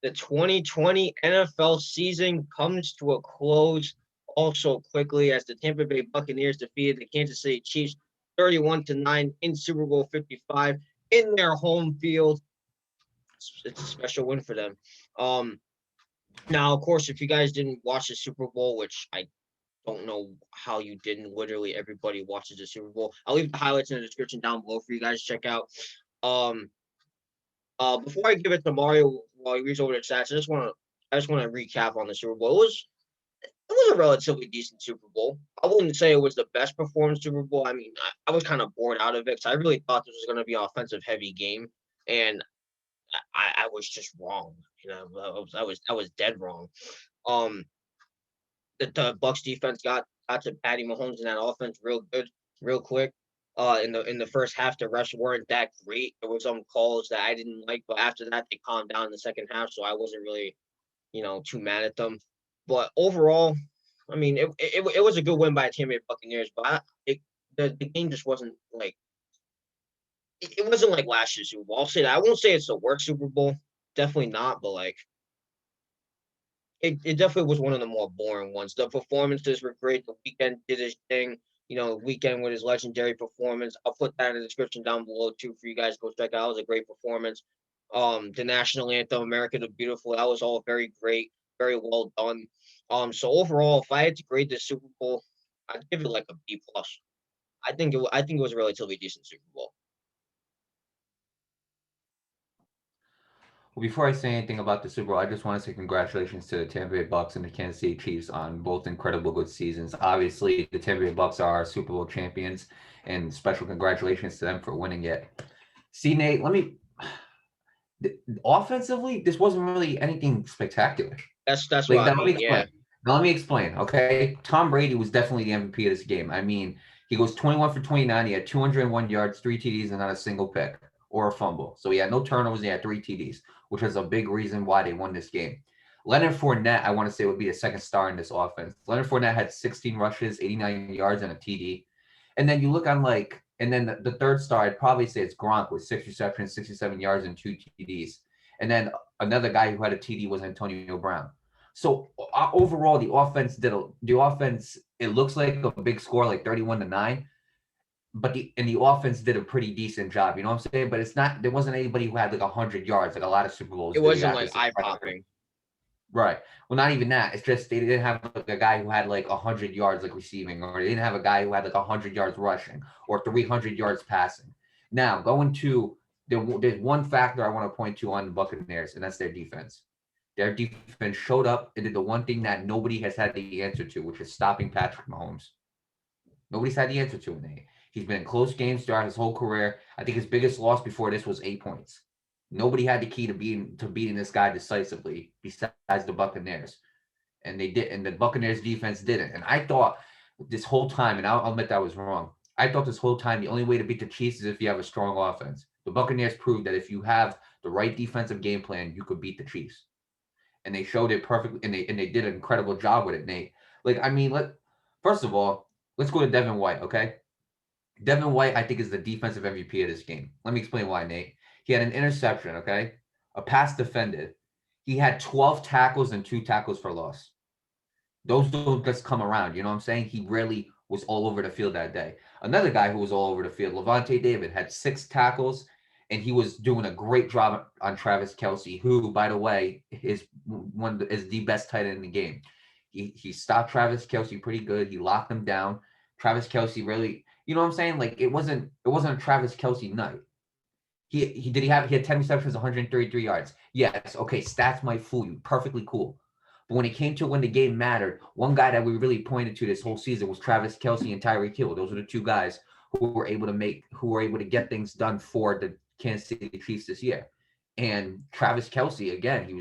The 2020 NFL season comes to a close also quickly as the Tampa Bay Buccaneers defeated the Kansas City Chiefs 31-9 in Super Bowl 55 in their home field. It's a special win for them. Um, Now, of course, if you guys didn't watch the Super Bowl, which I don't know how you didn't, literally everybody watches the Super Bowl. I'll leave the highlights in the description down below for you guys to check out. Um, Before I give it to Mario while he reads over the stats, I just want to recap on the Super Bowl. It was a relatively decent Super Bowl. I wouldn't say it was the best performed Super Bowl. I mean, I was kind of bored out of it because I really thought this was going to be an offensive heavy game, and I was just wrong. I was dead wrong. Um, the Bucks defense got to Patty Mahomes in that offense real good, real quick. In the first half, the refs weren't that great. There were some calls that I didn't like, but after that, they calmed down in the second half, so I wasn't really, too mad at them. But overall, I mean, it was a good win by the Tampa Bay Buccaneers, but the game just wasn't like it wasn't like last year's Super Bowl. I'll say that. I won't say it's the worst Super Bowl, definitely not, but like it definitely was one of the more boring ones. The performances were great. The Weeknd did his thing. Weeknd with his legendary performance. I'll put that in the description down below too for you guys to go check out. It was a great performance. The national anthem, America the Beautiful, that was all very great, very well done. So overall, if I had to grade this Super Bowl, I'd give it like a B plus. I think it was a relatively decent Super Bowl. Well, before I say anything about the Super Bowl, I just want to say congratulations to the Tampa Bay Bucks and the Kansas City Chiefs on both incredible good seasons. Obviously, the Tampa Bay Bucks are our Super Bowl champions, and special congratulations to them for winning it. See, Nate, offensively, this wasn't really anything spectacular. That's Like what I that, let me mean. explain. Yeah, Now, let me explain. Okay, Tom Brady was definitely the MVP of this game. I mean, he goes 21 for 29. He had 201 yards, three TDs, and not a single pick or a fumble. So he had no turnovers. And he had three TDs, which was a big reason why they won this game. Leonard Fournette, I want to say, would be the second star in this offense. Leonard Fournette had 16 rushes, 89 yards, and a TD. And then you look on and then the third star, I'd probably say it's Gronk with 6 receptions, 67 yards, and two TDs. And then another guy who had a TD was Antonio Brown. So overall, the offense. It looks like a big score, like 31-9, but the offense did a pretty decent job. You know what I'm saying? But it's not. There wasn't anybody who had like 100 yards, like a lot of Super it Bowls do. They wasn't got like this eye incredible. popping. Right. Well, not even that. It's just they didn't have like a guy who had like 100 yards like receiving, or they didn't have a guy who had like 100 yards rushing, or 300 yards passing. Now going to there's one factor I want to point to on the Buccaneers, and that's their defense. Their defense showed up and did the one thing that nobody has had the answer to, which is stopping Patrick Mahomes. Nobody's had the answer to it, Nate. He's been in close games throughout his whole career. I think his biggest loss before this was 8 points. Nobody had the key to beating this guy decisively besides the Buccaneers, and they did. And the Buccaneers defense didn't. And I thought this whole time, and I'll admit that I was wrong. I thought this whole time the only way to beat the Chiefs is if you have a strong offense. The Buccaneers proved that if you have the right defensive game plan, you could beat the Chiefs, and they showed it perfectly, and they did an incredible job with it, Nate. Like, I mean, first of all, let's go to Devin White, okay? Devin White, I think, is the defensive MVP of this game. Let me explain why, Nate. He had an interception, okay? A pass defended. He had 12 tackles and two tackles for loss. Those don't just come around. You know what I'm saying? He really was all over the field that day. Another guy who was all over the field, Levante David, had six tackles, and he was doing a great job on Travis Kelce, who, by the way, is the best tight end in the game. He stopped Travis Kelce pretty good. He locked him down. Travis Kelce really, you know what I'm saying? Like it wasn't a Travis Kelce night. He had 10 receptions, 133 yards. Yes, okay, stats might fool you. Perfectly cool. But when it came to when the game mattered, one guy that we really pointed to this whole season was Travis Kelce and Tyreek Hill. Those are the two guys who were able to get things done for the Kansas City Chiefs this year. And Travis Kelce, again, he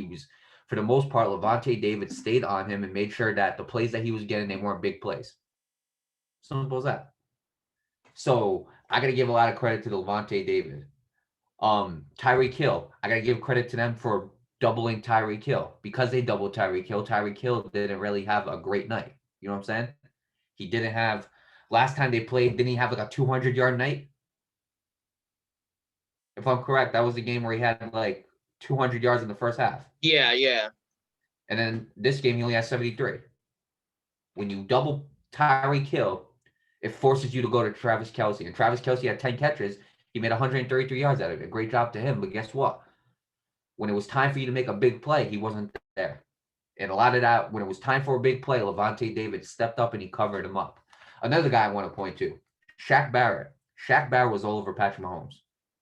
was for the most part, Levante David stayed on him and made sure that the plays that he was getting, they weren't big plays. Simple as that. So I gotta give a lot of credit to the Levante David. Tyreek Hill, I gotta give credit to them for doubling Tyreek Hill. Because they doubled Tyreek Hill, Tyreek Hill didn't really have a great night. You know what I'm saying? He didn't have last time they played, didn't he have like a 200-yard night? If I'm correct, that was the game where he had like 200 yards in the first half. Yeah. And then this game, he only has 73. When you double Tyreek Hill, it forces you to go to Travis Kelce. And Travis Kelce had 10 catches. He made 133 yards out of it. Great job to him. But guess what? When it was time for you to make a big play, he wasn't there. And a lot of that, when it was time for a big play, Levante David stepped up and he covered him up. Another guy I want to point to, Shaq Barrett. Shaq Barrett was all over Patrick Mahomes.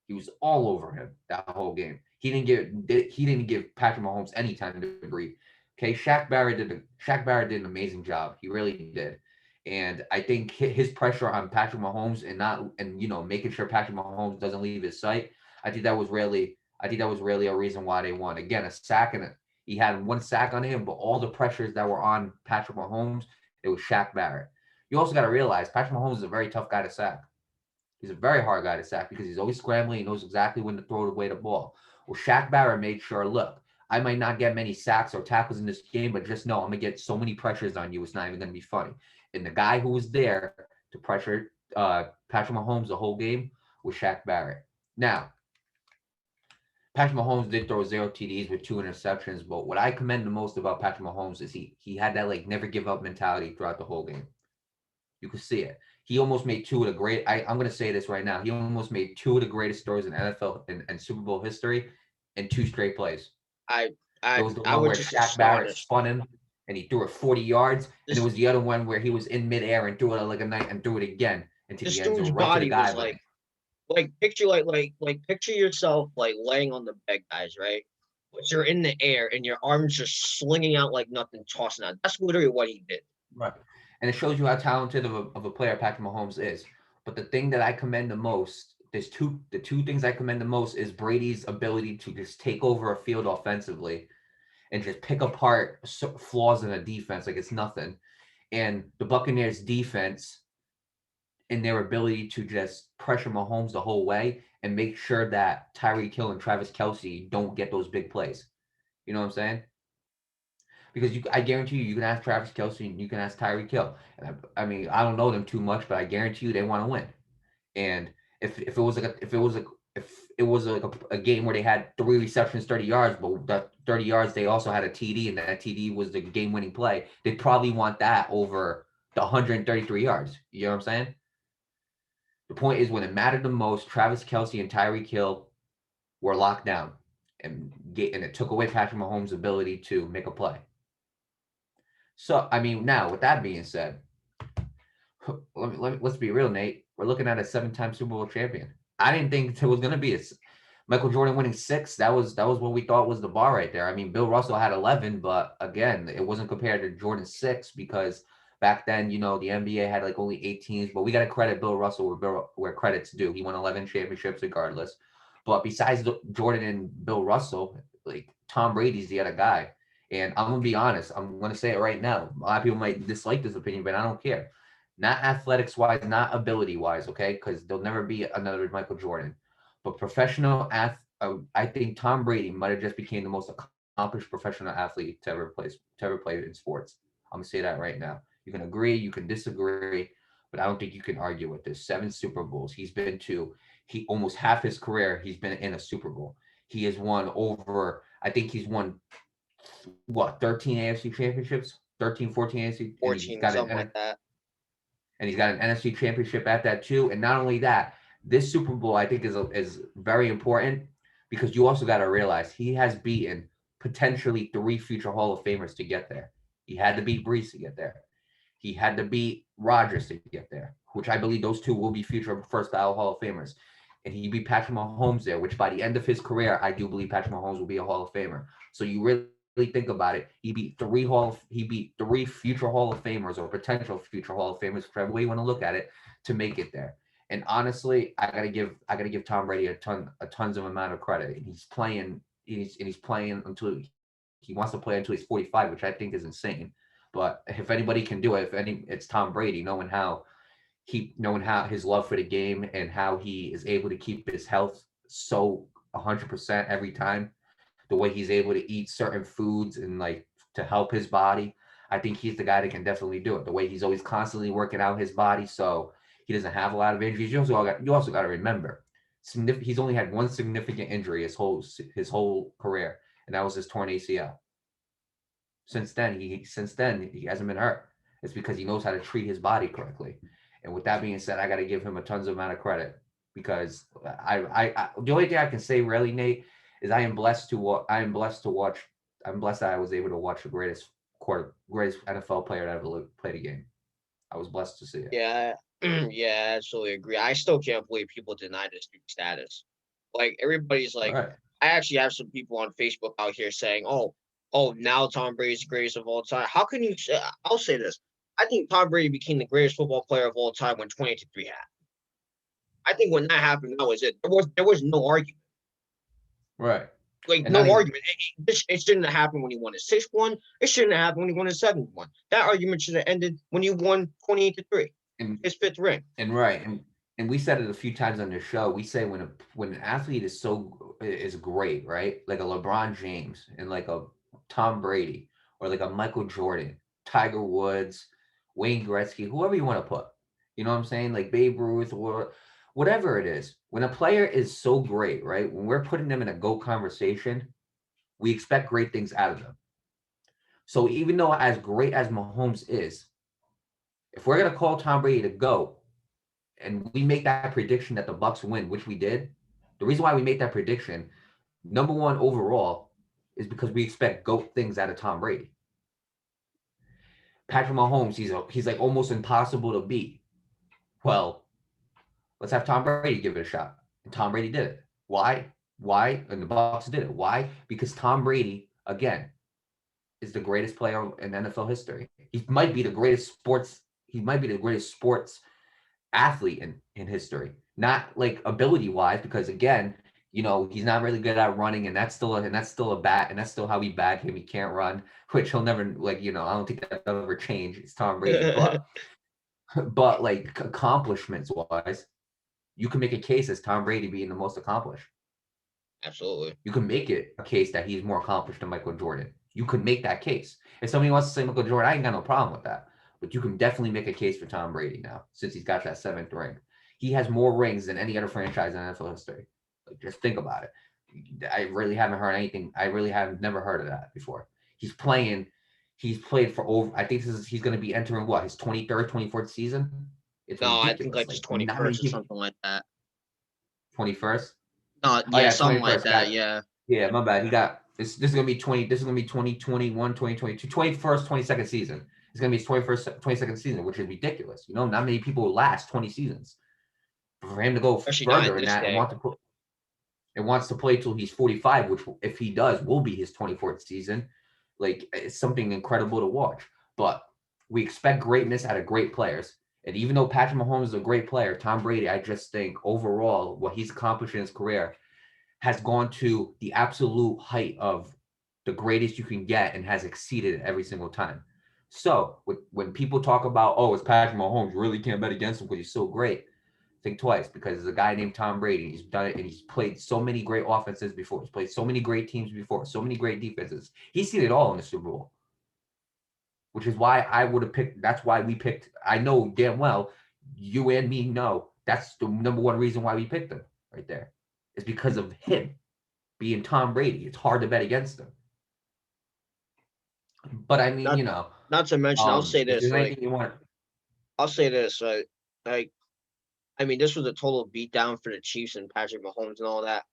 He was all over him that whole game. He didn't give Patrick Mahomes any time to breathe. Okay, Shaq Barrett did an amazing job. He really did. And I think his pressure on Patrick Mahomes and making sure Patrick Mahomes doesn't leave his sight. I think that was really a reason why they won. Again, a sack and he had one sack on him, but all the pressures that were on Patrick Mahomes, it was Shaq Barrett. You also got to realize Patrick Mahomes is a very tough guy to sack. He's a very hard guy to sack because he's always scrambling. He knows exactly when to throw away the ball. Well, Shaq Barrett made sure, look, I might not get many sacks or tackles in this game, but just know I'm going to get so many pressures on you, it's not even going to be funny. And the guy who was there to pressure Patrick Mahomes the whole game was Shaq Barrett. Now, Patrick Mahomes did throw 0 TDs with 2 interceptions, but what I commend the most about Patrick Mahomes is he had that like never give up mentality throughout the whole game. You could see it. He almost made two of the great. I'm going to say this right now. He almost made two of the greatest throws in NFL and Super Bowl history in 2 straight plays. I There was the I one would where just Shaq Barrett astonish. spun him and he threw it 40 yards, and there was the other one where he was in midair and threw it like a knight and threw it again into This the end dude's zone, right to the body was guy. like picture yourself like laying on the bed, guys, right? But you're in the air and your arms just slinging out like nothing, tossing out. That's literally what he did. Right. And it shows you how talented of a player Patrick Mahomes is. But the thing that I commend the most, the two things I commend the most is Brady's ability to just take over a field offensively and just pick apart flaws in a defense like it's nothing. And the Buccaneers defense in their ability to just pressure Mahomes the whole way and make sure that Tyreek Hill and Travis Kelce don't get those big plays. You know what I'm saying? Because I guarantee you can ask Travis Kelce and you can ask Tyreek Hill. And I mean, I don't know them too much, but I guarantee you they want to win. And if it was like a game where they had 3 receptions, 30 yards, but that 30 yards they also had a TD, and that TD was the game-winning play, they'd probably want that over the 133 yards. You know what I'm saying? The point is, when it mattered the most, Travis Kelce and Tyreek Hill were locked down, and it took away Patrick Mahomes' ability to make a play. So, I mean, now with that being said, let's be real, Nate. We're looking at a 7-time Super Bowl champion. I didn't think it was going to be Michael Jordan winning 6. That was what we thought was the bar right there. I mean, Bill Russell had 11, but again, it wasn't compared to Jordan's 6 because back then, the NBA had like only 8 teams. But we got to credit Bill Russell where credit's due. He won 11 championships regardless. But besides Jordan and Bill Russell, like Tom Brady's the other guy. And I'm going to be honest. I'm going to say it right now. A lot of people might dislike this opinion, but I don't care. Not athletics-wise, not ability-wise, okay? Because there'll never be another Michael Jordan. But professional I think Tom Brady might have just became the most accomplished professional athlete to ever play in sports. I'm going to say that right now. You can agree, you can disagree, but I don't think you can argue with this. 7 Super Bowls. He's been to, almost half his career, he's been in a Super Bowl. He has won I think he's won 13 AFC championships, 13, 14 AFC, 14, something like that. And he's got an NFC championship at that too. And not only that, this Super Bowl I think is very important because you also got to realize he has beaten potentially 3 future Hall of Famers to get there. He had to beat Brees to get there. He had to beat Rodgers to get there, which I believe those two will be future first ballot Hall of Famers. And he beat Patrick Mahomes there, which by the end of his career, I do believe Patrick Mahomes will be a Hall of Famer. So you really think about it, he beat 3 future Hall of Famers or potential future Hall of Famers, whichever way you want to look at it, to make it there. And honestly, I gotta give Tom Brady a tons of amount of credit. And he's playing until he wants to play until he's 45, which I think is insane. But if anybody can do it, it's Tom Brady, knowing how his love for the game and how he is able to keep his health so 100% every time. The way he's able to eat certain foods and like to help his body, I think he's the guy that can definitely do it. The way he's always constantly working out his body, so he doesn't have a lot of injuries. You also got to remember, He's only had one significant injury his whole career, and that was his torn ACL. Since then, he hasn't been hurt. It's because he knows how to treat his body correctly. And with that being said, I got to give him a tons of amount of credit because the only thing I can say really, Nate, is I am blessed to watch. I'm blessed that I was able to watch the greatest NFL player to ever play the game. I was blessed to see it. Yeah, yeah, I absolutely agree. I still can't believe people deny this dude's status. Like everybody's All like, right. I actually have some people on Facebook out here saying, "Oh, now Tom Brady's the greatest of all time." How can you say? I'll say this: I think Tom Brady became the greatest football player of all time when 20-3 happened. I think when that happened, that was it. There was no argument. Right. Like And not no even argument. It shouldn't have happened when he won his sixth one. It shouldn't have happened when he won his seventh one. That argument should have ended when he won 28-3, and his fifth ring. And right, and we said it a few times on the show. We say when an athlete is great, right? Like a LeBron James and like a Tom Brady or like a Michael Jordan, Tiger Woods, Wayne Gretzky, whoever you want to put. You know what I'm saying? Like Babe Ruth or whatever it is. When a player is so great, right? When we're putting them in a GOAT conversation, we expect great things out of them. So even though as great as Mahomes is, if we're gonna call Tom Brady to GOAT, and we make that prediction that the Bucks win, which we did, the reason why we made that prediction, number one overall, is because we expect GOAT things out of Tom Brady. Patrick Mahomes, he's like almost impossible to beat. Well, let's have Tom Brady give it a shot. And Tom Brady did it. Why? Why? And the Bucks did it. Why? Because Tom Brady, again, is the greatest player in NFL history. He might be the greatest sports athlete in history. Not like ability wise, because again, he's not really good at running, and that's still a bat, and that's still how we bag him. He can't run, which he'll never I don't think that'll ever change. It's Tom Brady, but like accomplishments wise, you can make a case as Tom Brady being the most accomplished. Absolutely. You can make it a case that he's more accomplished than Michael Jordan. You could make that case. If somebody wants to say Michael Jordan, I ain't got no problem with that. But you can definitely make a case for Tom Brady now, since he's got that seventh ring. He has more rings than any other franchise in NFL history. Like, just think about it. I really haven't heard anything. I really have never heard of that before. He's played for over, I think he's going to be entering his 23rd, 24th season. It's No, I think ridiculous. like his Like, not many 21st or people. something like that. 21st? No, Oh yeah, yeah, something like 21st. Got that. it. Yeah. Yeah, my bad. He got this is gonna be 2021, 2022, 21st, 22nd season. It's gonna be his 21st, 22nd season, which is ridiculous. Not many people last 20 seasons. For him to go Especially not in further in this that day. wants to play till he's 45, which if he does will be his 24th season. Like, it's something incredible to watch. But we expect greatness out of great players. And even though Patrick Mahomes is a great player, Tom Brady, I just think overall what he's accomplished in his career has gone to the absolute height of the greatest you can get and has exceeded it every single time. So when people talk about, it's Patrick Mahomes, you really can't bet against him because he's so great. Think twice, because there's a guy named Tom Brady. He's done it, and he's played so many great offenses before. He's played so many great teams before, so many great defenses. He's seen it all in the Super Bowl, which is why I would have picked. That's why we picked. I know damn well you and me know that's the number one reason why we picked him right there. It's because of him being Tom Brady. It's hard to bet against him. But I mean, Not to mention, I'll say if this. there's Like, anything you want, I'll say this. Like, I mean, this was a total beatdown for the Chiefs and Patrick Mahomes and all that.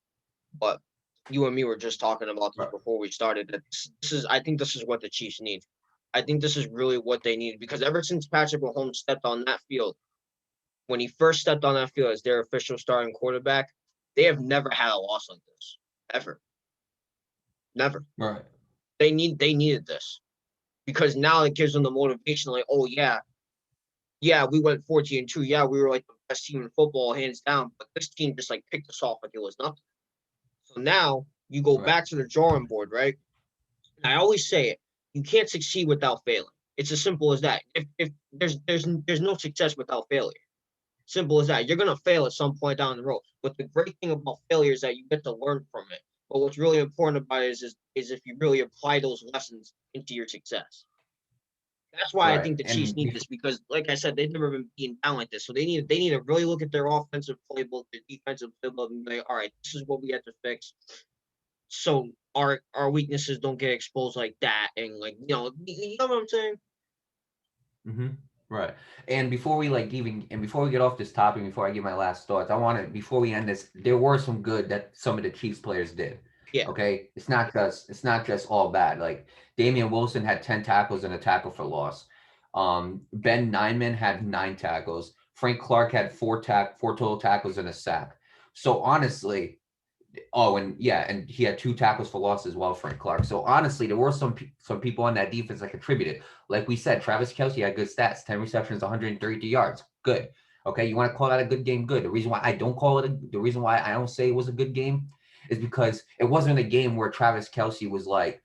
But you and me were just talking about this before we started. That I think this is what the Chiefs need. I think this is really what they need, because ever since Patrick Mahomes stepped on that field, when he first stepped on that field as their official starting quarterback, they have never had a loss like this, ever, never. right? They needed this, because now it gives them the motivation. Like, oh yeah, we went 14-2. Yeah, we were like the best team in football, hands down. But this team just like picked us off like it was nothing. So now you go Right. back to the drawing board, right? I always say it: you can't succeed without failing. It's as simple as that. If there's no success without failure. Simple as that. You're gonna fail at some point down the road. But the great thing about failure is that you get to learn from it. But what's really important about it is if you really apply those lessons into your success. That's why I Right. think the Chiefs And need this because, like I said, they've never been beaten down like this. So they need to really look at their offensive playbook, their defensive playbook, and be like, all right, this is what we have to fix. So our weaknesses don't get exposed like that, and like you know what I'm saying? hmm Right. And before we before we get off this topic, before I give my last thoughts, I want to before we end this, there were some good that some of the Chiefs players did. Yeah, Okay, it's not just all bad. Like Damian Wilson had 10 tackles and a tackle for loss. Ben Nyman had 9 tackles. Frank Clark had four total tackles and a sack. So honestly, oh, and yeah, and he had 2 tackles for loss as well, Frank Clark. So honestly, there were some people on that defense that contributed. Like we said, Travis Kelce had good stats: 10 receptions, 132 yards. Good. Okay, you want to call that a good game? Good. The reason why I don't say it was a good game is because it wasn't a game where Travis Kelce was like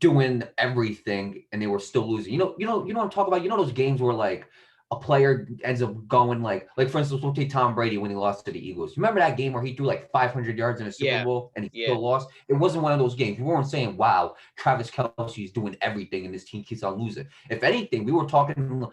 doing everything and they were still losing. You know what I'm talking about? You know those games where like a player ends up going like for instance, we'll take Tom Brady when he lost to the Eagles. You remember that game where he threw like 500 yards in a Super yeah, Bowl and he yeah, still lost? It wasn't one of those games. We weren't saying, wow, Travis Kelce is doing everything and this team keeps on losing. If anything, we were talking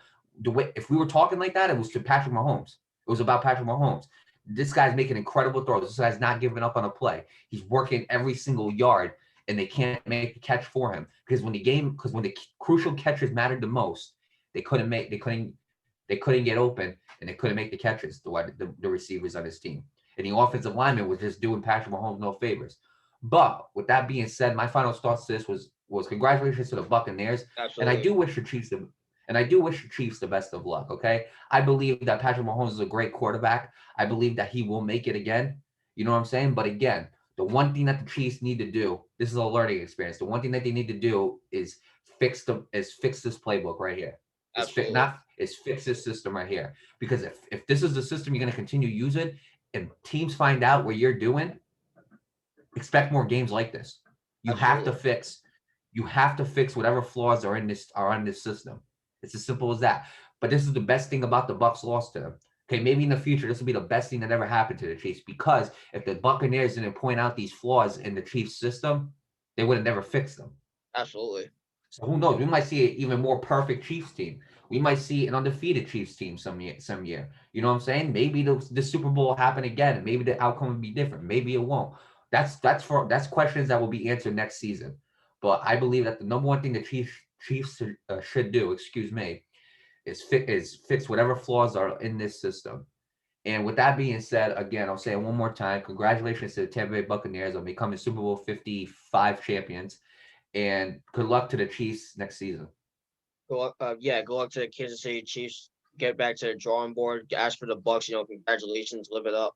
the way if we were talking like that, it was to Patrick Mahomes. It was about Patrick Mahomes. This guy's making incredible throws. This guy's not giving up on a play. He's working every single yard and they can't make the catch for him because when the crucial catches mattered the most, they couldn't get open and they couldn't make the catches. The receivers on his team and the offensive lineman was just doing Patrick Mahomes no favors. But with that being said, my final thoughts to this was congratulations to the Buccaneers, and I absolutely, do wish the Chiefs the best of luck. Okay, I believe that Patrick Mahomes is a great quarterback. I believe that he will make it again. You know what I'm saying? But again, the one thing that the Chiefs need to do, this is a learning experience. The one thing that they need to do is fix this playbook right here. absolutely, Is fix this system right here. Because if this is the system you're going to continue using, and teams find out what you're doing, expect more games like this. You have to absolutely, fix you have to fix whatever flaws are in this system. It's as simple as that. But this is the best thing about the Bucks loss to them. Okay, maybe in the future this will be the best thing that ever happened to the Chiefs because if the Buccaneers didn't point out these flaws in the Chiefs system, they would have never fixed them. absolutely, So who knows? We might see an even more perfect Chiefs team. We might see an undefeated Chiefs team some year. Some year. You know what I'm saying? Maybe the Super Bowl will happen again. Maybe the outcome will be different. Maybe it won't. That's questions that will be answered next season. But I believe that the number one thing the Chiefs should do, excuse me, is fix whatever flaws are in this system. And with that being said, again, I'll say it one more time. Congratulations to the Tampa Bay Buccaneers on becoming Super Bowl 55 champions. And good luck to the Chiefs next season. go up to the Kansas City Chiefs, get back to the drawing board, ask for the Bucks. Congratulations, live it up.